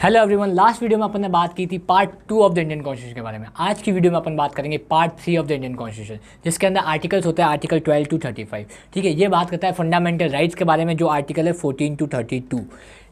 Hello everyone, last video में अपन ने बात की थी part 2 of the Indian constitution के बारे में। आज की वीडियो में अपन बात करेंगे part 3 of the Indian constitution, जिसके अंदर आर्टिकल्स होता है आर्टिकल 12 टू 35। ठीक है, ये बात करता है फंडामेंटल राइट्स के बारे में, जो आर्टिकल है 14 टू 32।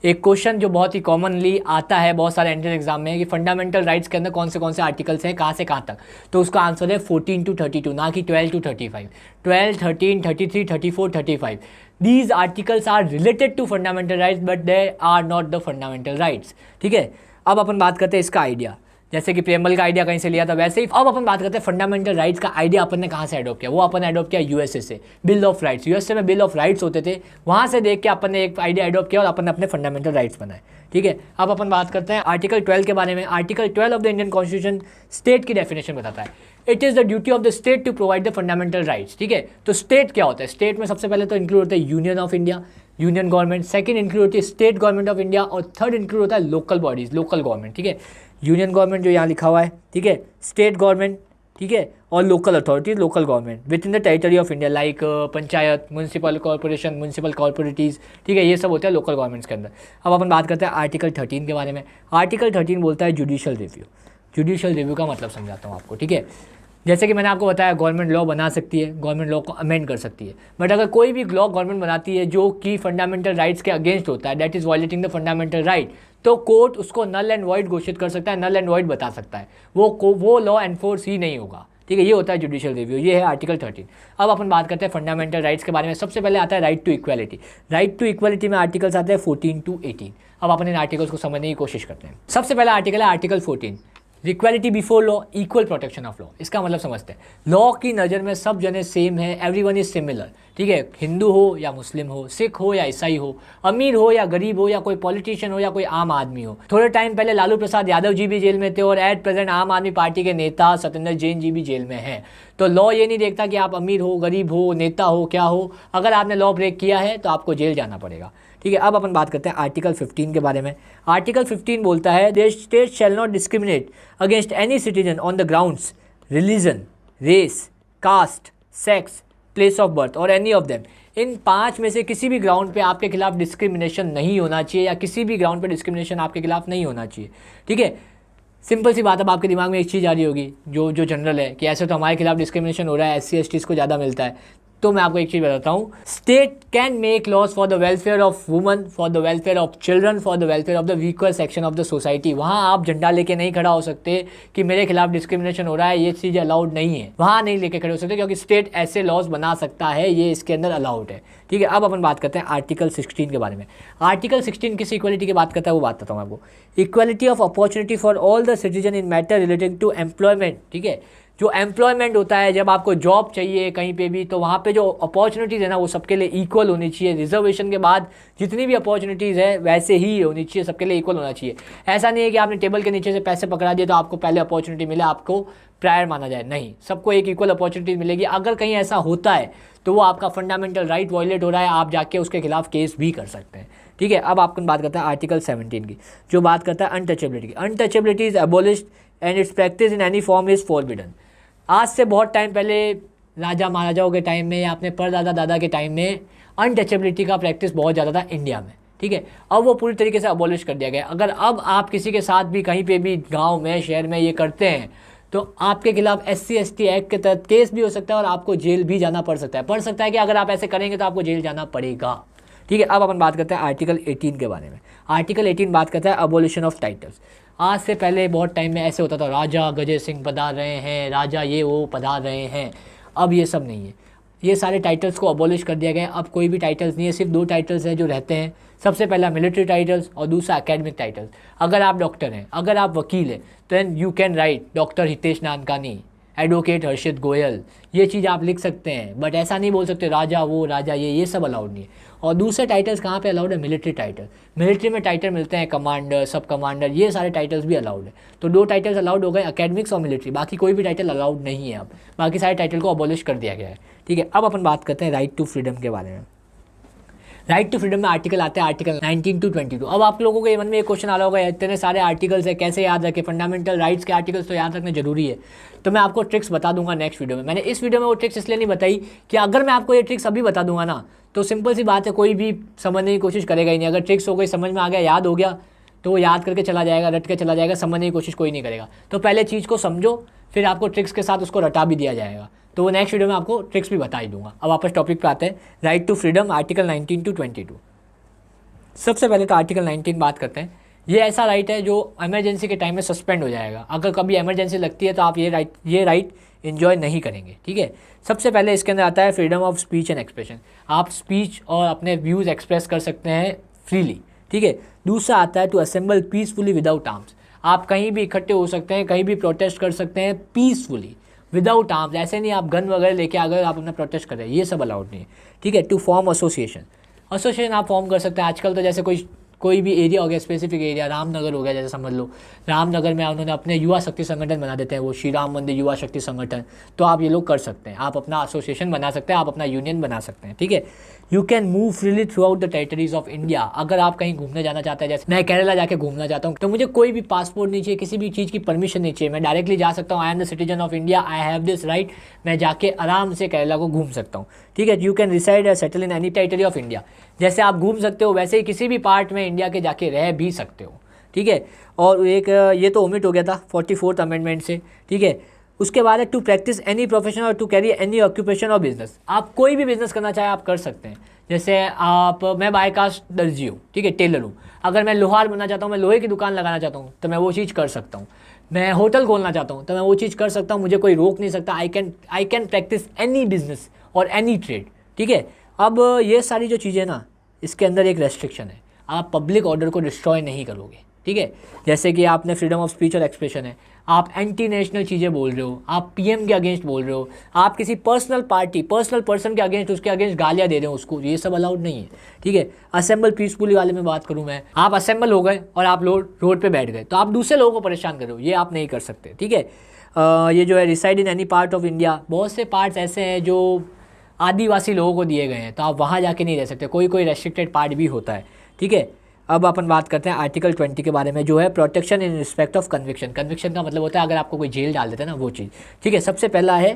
एक क्वेश्चन जो बहुत ही कॉमनली आता है बहुत सारे एंट्रेंस एग्जाम में कि फंडामेंटल राइट्स के अंदर कौन से आर्टिकल्स हैं, कहाँ से कहाँ तक। तो उसका आंसर है 14 टू 32, ना कि 12 to 35। 12, 13, 33, 34, 35, these articles are related to fundamental rights but they are not the fundamental rights। ठीक है, अब अपन बात करते हैं इसका आइडिया। जैसे कि प्रेमबल का आइडिया कहीं से लिया था, वैसे ही अब अपन बात करते हैं फंडामेंटल राइट्स का आइडिया अपन ने कहाँ से अडॉप्ट किया। वो अपन ने अडॉप्ट किया यूएसए से, बिल ऑफ राइट्स। यूएसए में बिल ऑफ राइट्स होते थे, वहाँ से देख के अपन ने एक आइडिया अडॉप्ट किया और अपन ने अपने फंडामेंटल राइट्स बनाए। ठीक है, अब अपन बात करते हैं आर्टिकल 12 के बारे में। Article 12 of the Indian constitution state की डेफिनेशन बताता है। It is the duty of the state to provide the fundamental rights. ठीक है, तो स्टेट क्या होता है? स्टेट में सबसे पहले तो इंक्लूड होता है union of India, union government. Second include होती है स्टेट गवर्नमेंट ऑफ इंडिया, और थर्ड इंक्लूड होता है लोकल बॉडीज, लोकल गवर्नमेंट। ठीक है, यूनियन गवर्नमेंट जो यहाँ लिखा हुआ है, ठीक है, स्टेट गवर्नमेंट, ठीक है, और local authorities, local government within the territory of India, like panchayat, municipal corporation, municipal corporates. ठीक है, ये सब होता है लोकल गवर्नमेंट्स के अंदर। अब अपन बात करते हैं आर्टिकल 13 के बारे में। आर्टिकल 13 बोलता है जुडिशियल रिव्यू। जुडिशियल रिव्यू का मतलब समझाता हूँ आपको। ठीक है, जैसे कि मैंने आपको बताया, गवर्नमेंट लॉ बना सकती है, गवर्नमेंट लॉ को अमेंड कर सकती है, बट अगर कोई भी लॉ गवर्नमेंट बनाती है जो कि फंडामेंटल राइट्स के अगेंस्ट होता है, that is violating the fundamental right, तो कोर्ट उसको नल एंड वॉइड घोषित कर सकता है, नल एंड वॉइड बता सकता है। वो लॉ एनफोर्स ही नहीं होगा। ठीक है, ये होता है जुडिशियल रिव्यू। ये है आर्टिकल 13। अब अपन बात करते हैं फंडामेंटल राइट्स के बारे में। सबसे पहले आता है right to equality. Right to equality में आर्टिकल्स आते हैं 14 टू 18। अब अपन इन आर्टिकल्स को समझने की कोशिश करते हैं। सबसे पहला आर्टिकल है article 14, equality before law, equal protection of law. इसका मतलब समझते हैं, लॉ की नज़र में सब जने सेम है, एवरीवन इज सिमिलर। ठीक है, हिंदू हो या मुस्लिम हो, सिख हो या ईसाई हो, अमीर हो या गरीब हो, या कोई पॉलिटिशियन हो या कोई आम आदमी हो। थोड़े टाइम पहले लालू प्रसाद यादव जी भी जेल में थे, और एट प्रेजेंट आम आदमी पार्टी के नेता सत्येंद्र जैन जी भी जेल में हैं। तो लॉ ये नहीं देखता कि आप अमीर हो, गरीब हो, नेता हो, क्या हो। अगर आपने लॉ ब्रेक किया है तो आपको जेल जाना पड़ेगा। ठीक है, अब अपन बात करते हैं आर्टिकल 15 के बारे में। आर्टिकल 15 बोलता है the state shall not discriminate against any citizen on the grounds religion, race, caste, sex, place of birth और एनी ऑफ देम। इन 5 में से किसी भी ग्राउंड पे आपके खिलाफ डिस्क्रिमिनेशन नहीं होना चाहिए, या किसी भी ग्राउंड पे डिस्क्रिमिनेशन आपके खिलाफ नहीं होना चाहिए। ठीक है, सिंपल सी बात। अब आपके दिमाग में एक चीज़ आ रही होगी जो जनरल है कि ऐसे तो हमारे खिलाफ डिस्क्रिमिनेशन हो रहा है, SC STs को ज़्यादा मिलता है। तो मैं आपको एक चीज़ बताता हूँ, state can make laws for the welfare of woman, for the welfare of children, for the welfare of the weaker section of the society. वहाँ आप झंडा लेके नहीं खड़ा हो सकते कि मेरे खिलाफ डिस्क्रिमिनेशन हो रहा है, ये चीज़ अलाउड नहीं है। वहाँ नहीं लेके खड़े हो सकते, क्योंकि स्टेट ऐसे लॉज बना सकता है, ये इसके अंदर अलाउड है। ठीक है, अब अपन बात करते हैं आर्टिकल 16 के बारे में। आर्टिकल 16 किस इक्वालिटी की बात करता है वो बात करता हूँ आपको। Equality of opportunity for all the citizen in matter relating to employment. ठीक है, जो एम्प्लॉयमेंट होता है, जब आपको जॉब चाहिए कहीं पे भी, तो वहाँ पे जो अपॉर्चुनिटीज़ है ना, वो सबके लिए इक्वल होनी चाहिए। रिजर्वेशन के बाद जितनी भी अपॉर्चुनिटीज़ है वैसे ही होनी चाहिए, सबके लिए इक्वल होना चाहिए। ऐसा नहीं है कि आपने टेबल के नीचे से पैसे पकड़ा दिए तो आपको पहले अपॉर्चुनिटी मिले, आपको प्रायर माना जाए। नहीं, सबको एक इक्वल अपॉर्चुनिटी मिलेगी। अगर कहीं ऐसा होता है तो वो आपका फंडामेंटल राइट वायलेट हो रहा है, आप जाके उसके खिलाफ केस भी कर सकते हैं। ठीक है, अब आपको बात करता है आर्टिकल 17 की, जो बात करता है अनटचेबिलिटी की। Untouchability is एबोलिश्ड and it's practice in any form is forbidden. आज से बहुत टाइम पहले राजा महाराजाओं के टाइम में, या अपने परदादा दादा के टाइम में अनटचेबिलिटी का प्रैक्टिस बहुत ज़्यादा था इंडिया में। ठीक है, अब वो पूरी तरीके से अबॉलिश कर दिया गया। अगर अब आप किसी के साथ भी कहीं पे भी गांव में, शहर में ये करते हैं तो आपके खिलाफ SC ST एक्ट के तहत केस भी हो सकता है और आपको जेल भी जाना पड़ सकता है कि अगर आप ऐसे करेंगे तो आपको जेल जाना पड़ेगा। ठीक है, अब अपन बात करते हैं आर्टिकल 18 के बारे में। आर्टिकल 18 बात करता है अबोलिशन ऑफ टाइटल्स। आज से पहले बहुत टाइम में ऐसे होता था, राजा गजय सिंह पधार रहे हैं, राजा ये वो पधार रहे हैं। अब ये सब नहीं है, ये सारे टाइटल्स को अबॉलिश कर दिया गया है। अब कोई भी टाइटल्स नहीं है, सिर्फ 2 टाइटल्स हैं जो रहते हैं। सबसे पहला मिलिट्री टाइटल्स और दूसरा एकेडमिक टाइटल्स। अगर आप डॉक्टर हैं, अगर आप वकील हैं, तो then you can write doctor Hitesh Nankani, advocate Harshit Goyal, ये चीज़ आप लिख सकते हैं। बट ऐसा नहीं बोल सकते राजा वो, राजा ये सब अलाउड नहीं है। और दूसरे टाइटल्स कहाँ पे अलाउड है? Military title. मिलिट्री में टाइटल मिलते हैं कमांडर, सब कमांडर, ये सारे टाइटल्स भी अलाउड है। तो 2 टाइटल्स अलाउड हो गए, एकेडमिक्स और मिलिट्री। बाकी कोई भी टाइटल अलाउड नहीं है। अब बाकी सारे टाइटल को अबॉलिश कर दिया गया है। ठीक है, अब अपन बात करते हैं राइट टू फ्रीडम के बारे में। राइट टू फ्रीडम में आर्टिकल आते हैं आर्टिकल 19 टू 22। अब आप लोगों के मन में एक क्वेश्चन आ रहा होगा, इतने सारे आर्टिकल्स है कैसे याद रखें? फंडामेंटल राइट्स के आर्टिकल्स तो याद रखना जरूरी है। तो मैं आपको ट्रिक्स बता दूंगा नेक्स्ट वीडियो में। मैंने इस वीडियो में वो ट्रिक्स इसलिए नहीं बताई कि अगर मैं आपको ये ट्रिक्स अभी बता दूंगा ना, तो सिंपल सी बात है, कोई भी समझने की कोशिश करेगा ही नहीं। अगर ट्रिक्स हो गई, समझ में आ गया, याद हो गया, तो वो याद करके चला जाएगा, रट के चला जाएगा, समझने की कोशिश कोई नहीं करेगा। तो पहले चीज़ को समझो, फिर आपको ट्रिक्स के साथ उसको रटा भी दिया जाएगा। तो वो नेक्स्ट वीडियो में आपको ट्रिक्स भी बता ही दूंगा। अब वापस टॉपिक पे आते हैं, right to freedom, article 19 to 22। सबसे पहले तो आर्टिकल 19 बात करते हैं। ये ऐसा राइट है जो इमरजेंसी के टाइम में सस्पेंड हो जाएगा। अगर कभी इमरजेंसी लगती है तो आप ये राइट इन्जॉय नहीं करेंगे, ठीक है। सबसे पहले इसके अंदर आता है freedom of speech and expression. आप स्पीच और अपने व्यूज़ एक्सप्रेस कर सकते हैं फ्रीली, ठीक है। दूसरा आता है to assemble peacefully without arms. आप कहीं भी इकट्ठे हो सकते हैं, कहीं भी प्रोटेस्ट कर सकते हैं पीसफुली विदाउट आर्म्स। ऐसे नहीं आप गन वगैरह लेके अगर आप अपना प्रोटेस्ट कर रहे हैं, ये सब अलाउड नहीं है, ठीक है। टू फॉर्म एसोसिएशन आप फॉर्म कर सकते हैं। आजकल तो जैसे कोई भी एरिया हो गया, स्पेसिफिक एरिया, रामनगर हो गया जैसे समझ लो, रामनगर में उन्होंने अपने युवा शक्ति संगठन बना देते हैं, वो श्री राम मंदिर युवा शक्ति संगठन। तो आप ये लोग कर सकते हैं, आप अपना एसोसिएशन बना सकते हैं, आप अपना यूनियन बना सकते हैं, ठीक है। You can move freely through out the territories of India. अगर आप कहीं घूमने जाना चाहते हैं, जैसे मैं केरला जाके घूमना चाहता हूँ, तो मुझे कोई भी पासपोर्ट नहीं चाहिए, किसी भी चीज़ की परमिशन नहीं चाहिए, मैं डायरेक्टली जा सकता हूँ। I am the citizen of India, I have this right, मैं जाके आराम से केरला को घूम सकता हूँ, ठीक है। यू कैन रिसाइड या settle in any territory of India. जैसे आप घूम सकते हो वैसे ही किसी भी पार्ट में इंडिया के जाके रह भी सकते हो, ठीक है। और एक ये तो ओमिट हो गया था 44th अमेंडमेंट से, ठीक है। उसके बाद है टू प्रैक्टिस एनी प्रोफेशन और टू कैरी एनी ऑक्यूपेशन और बिजनेस। आप कोई भी बिजनेस करना चाहे आप कर सकते हैं। जैसे मैं बाय कास्ट दर्जी हूँ, ठीक है, टेलर हूँ। अगर मैं लोहार बनना चाहता हूँ, मैं लोहे की दुकान लगाना चाहता हूँ, तो मैं वो चीज़ कर सकता हूँ। मैं होटल खोलना चाहता हूँ तो मैं वो चीज़ कर सकता हूँ, मुझे कोई रोक नहीं सकता। I can practice any business और एनी ट्रेड, ठीक है। अब ये सारी जो चीज़ें ना, इसके अंदर एक रेस्ट्रिक्शन है, आप पब्लिक ऑर्डर को डिस्ट्रॉय नहीं करोगे, ठीक है। जैसे कि आपने फ्रीडम ऑफ स्पीच और एक्सप्रेशन है, आप एंटी नेशनल चीज़ें बोल रहे हो, आप पीएम के अगेंस्ट बोल रहे हो, आप किसी पर्सनल पर्सन के अगेंस्ट, उसके अगेंस्ट गालियाँ दे रहे हो उसको, ये सब अलाउड नहीं है, ठीक है। असेंबल पीसफुली वाले में बात करूँ मैं, आप असेंबल हो गए और आप रोड पे बैठ गए तो आप दूसरे लोगों को परेशान कर रहे हो, ये आप नहीं कर सकते, ठीक है। ये जो है reside in any part of India, बहुत से पार्ट्स ऐसे हैं जो आदिवासी लोगों को दिए गए हैं, तो आप वहाँ जाके नहीं रह सकते, कोई रेस्ट्रिक्टेड पार्ट भी होता है, ठीक है। अब अपन बात करते हैं आर्टिकल 20 के बारे में, जो है protection in respect of conviction. Conviction का मतलब होता है अगर आपको कोई जेल डाल देता है ना, वो चीज़, ठीक है। सबसे पहला है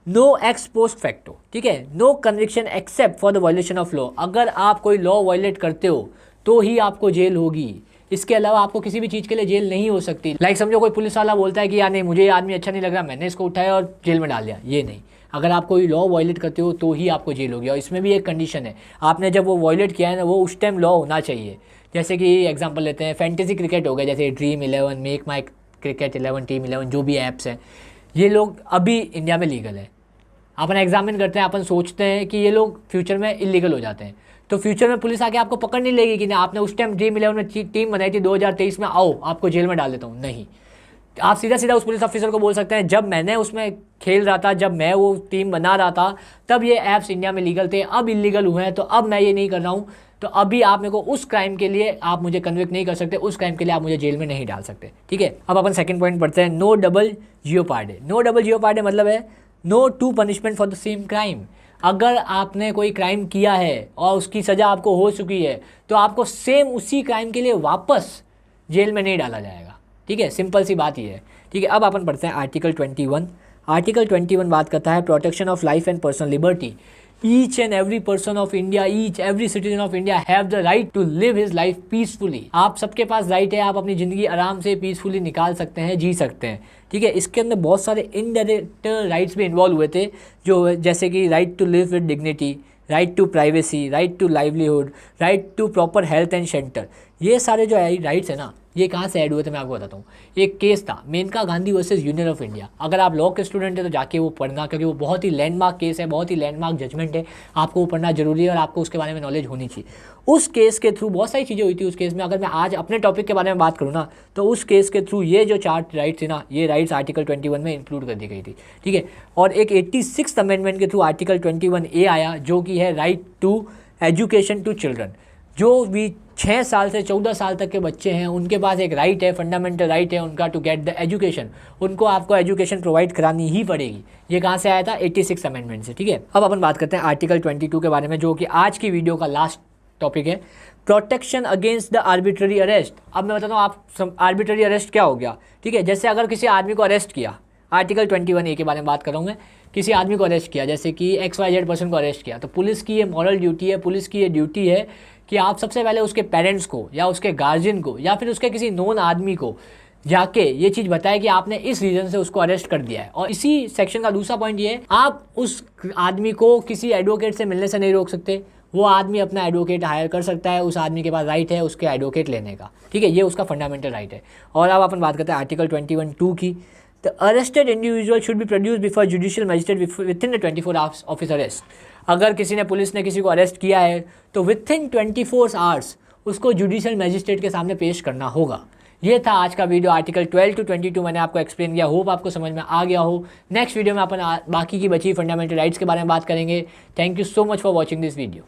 नो एक्स पोस्ट फैक्टो, ठीक है, no conviction except for the violation of law. अगर आप कोई लॉ वायलेट करते हो तो ही आपको जेल होगी, इसके अलावा आपको किसी भी चीज़ के लिए जेल नहीं हो सकती। लाइक समझो कोई पुलिस वाला बोलता है कि यार नहीं, मुझे ये आदमी अच्छा नहीं लग रहा, मैंने इसको उठाया और जेल में डाल दिया, ये नहीं। अगर आप कोई लॉ वायलेट करते हो तो ही आपको जेल होगी। और इसमें भी एक कंडीशन है, आपने जब वो वायलेट किया है ना, वो उस टाइम लॉ होना चाहिए। जैसे कि एग्जांपल लेते हैं, फैंटेसी क्रिकेट हो गया, जैसे ड्रीम 11, मेक माई क्रिकेट 11, टीम 11, जो भी ऐप्स हैं, ये लोग अभी इंडिया में लीगल है। अपन एग्जामिन करते हैं, अपन सोचते हैं कि ये लोग फ्यूचर में इलीगल हो जाते हैं, तो फ्यूचर में पुलिस आके आपको पकड़ नहीं लेगी कि ना आपने उस टाइम ड्रीम 11 में टीम बनाई थी 2023 में, आओ आपको जेल में डाल देता हूँ, नहीं। आप सीधा उस पुलिस ऑफिसर को बोल सकते हैं, जब मैंने उसमें खेल रहा था, जब मैं वो टीम बना रहा था, तब ये ऐप्स इंडिया में लीगल थे, अब इलीगल हुए हैं, तो अब मैं ये नहीं कर रहा हूँ, तो अभी आप मेरे को उस क्राइम के लिए आप मुझे कन्विक्ट नहीं कर सकते, उस क्राइम के लिए आप मुझे जेल में नहीं डाल सकते, ठीक है। अब अपन सेकंड पॉइंट पढ़ते हैं, no double jeopardy. No double jeopardy मतलब है no two punishment for the same crime. अगर आपने कोई क्राइम किया है और उसकी सज़ा आपको हो चुकी है, तो आपको सेम उसी क्राइम के लिए वापस जेल में नहीं डाला जाएगा, ठीक है। सिंपल सी बात ये है, ठीक है। अब अपन पढ़ते हैं आर्टिकल 21। आर्टिकल 21 बात करता है protection of life and personal liberty. Each and every person of India, each every citizen of India have the right to live his life peacefully. आप सबके पास राइट है, आप अपनी ज़िंदगी आराम से पीसफुली निकाल सकते हैं, जी सकते हैं, ठीक है। इसके अंदर बहुत सारे इनडायरेक्ट राइट्स भी इन्वॉल्व हुए थे, जो जैसे कि right to live with dignity, right to privacy, right to livelihood, right to proper health and shelter. ये सारे जो राइट्स है ना, ये कहाँ से ऐड हुए थे मैं आपको बताता हूँ। एक केस था Maneka Gandhi versus union of India. अगर आप लॉ के स्टूडेंट हैं तो जाके वो पढ़ना, क्योंकि वो बहुत ही लैंडमार्क केस है, बहुत ही लैंडमार्क जजमेंट है, आपको वो पढ़ना जरूरी है और आपको उसके बारे में नॉलेज होनी चाहिए। उस केस के थ्रू बहुत सारी चीज़ें हुई थी उस केस में। अगर मैं आज अपने टॉपिक के बारे में बात करूँ ना, तो उस केस के थ्रू ये जो 4 राइट्स थी ना, ये राइट्स आर्टिकल 21 में इंक्लूड कर दी गई थी, ठीक है। और एक 86th अमेंडमेंट के थ्रू आर्टिकल 21A आया, जो कि है right to education to children. जो भी 6 साल से 14 साल तक के बच्चे हैं, उनके पास एक राइट है, फंडामेंटल राइट है उनका टू गेट द एजुकेशन। उनको आपको एजुकेशन प्रोवाइड करानी ही पड़ेगी। ये कहाँ से आया था? 86 अमेंडमेंट से, ठीक है। अब अपन बात करते हैं आर्टिकल 22 के बारे में, जो कि आज की वीडियो का लास्ट टॉपिक है, protection against the arbitrary arrest. अब मैं बताता हूँ आप आर्बिट्ररी अरेस्ट क्या हो गया, ठीक है। जैसे अगर किसी आदमी को अरेस्ट किया, आर्टिकल 21A के बारे में बात कर रहा हूँ मैं, किसी आदमी को अरेस्ट किया, जैसे कि XYZ पर्सन को अरेस्ट किया, तो पुलिस की ये मॉरल ड्यूटी है, पुलिस की ये ड्यूटी है कि आप सबसे पहले उसके पेरेंट्स को या उसके गार्जियन को या फिर उसके किसी नोन आदमी को जाके ये चीज़ बताए कि आपने इस रीज़न से उसको अरेस्ट कर दिया है। और इसी सेक्शन का दूसरा पॉइंट ये है, आप उस आदमी को किसी एडवोकेट से मिलने से नहीं रोक सकते। वो आदमी अपना एडवोकेट हायर कर सकता है, उस आदमी के पास राइट है उसके एडवोकेट लेने का, ठीक है, ये उसका फंडामेंटल राइट है। और अब अपन बात करते हैं आर्टिकल 21(2) की। The arrested individual should be produce before judicial magistrate with in 24 hours of his arrest. अगर किसी ने, पुलिस ने किसी को अरेस्ट किया है तो विद इन 24 आवर्स उसको जुडिशियल मजिस्ट्रेट के सामने पेश करना होगा। ये था आज का वीडियो, आर्टिकल 12 to 22 मैंने आपको एक्सप्लेन किया। होप आपको समझ में आ गया हो। नेक्स्ट वीडियो में अपन बाकी की बची फंडामेंटल राइट्स के बारे में बात करेंगे। Thank you so much for watching this video.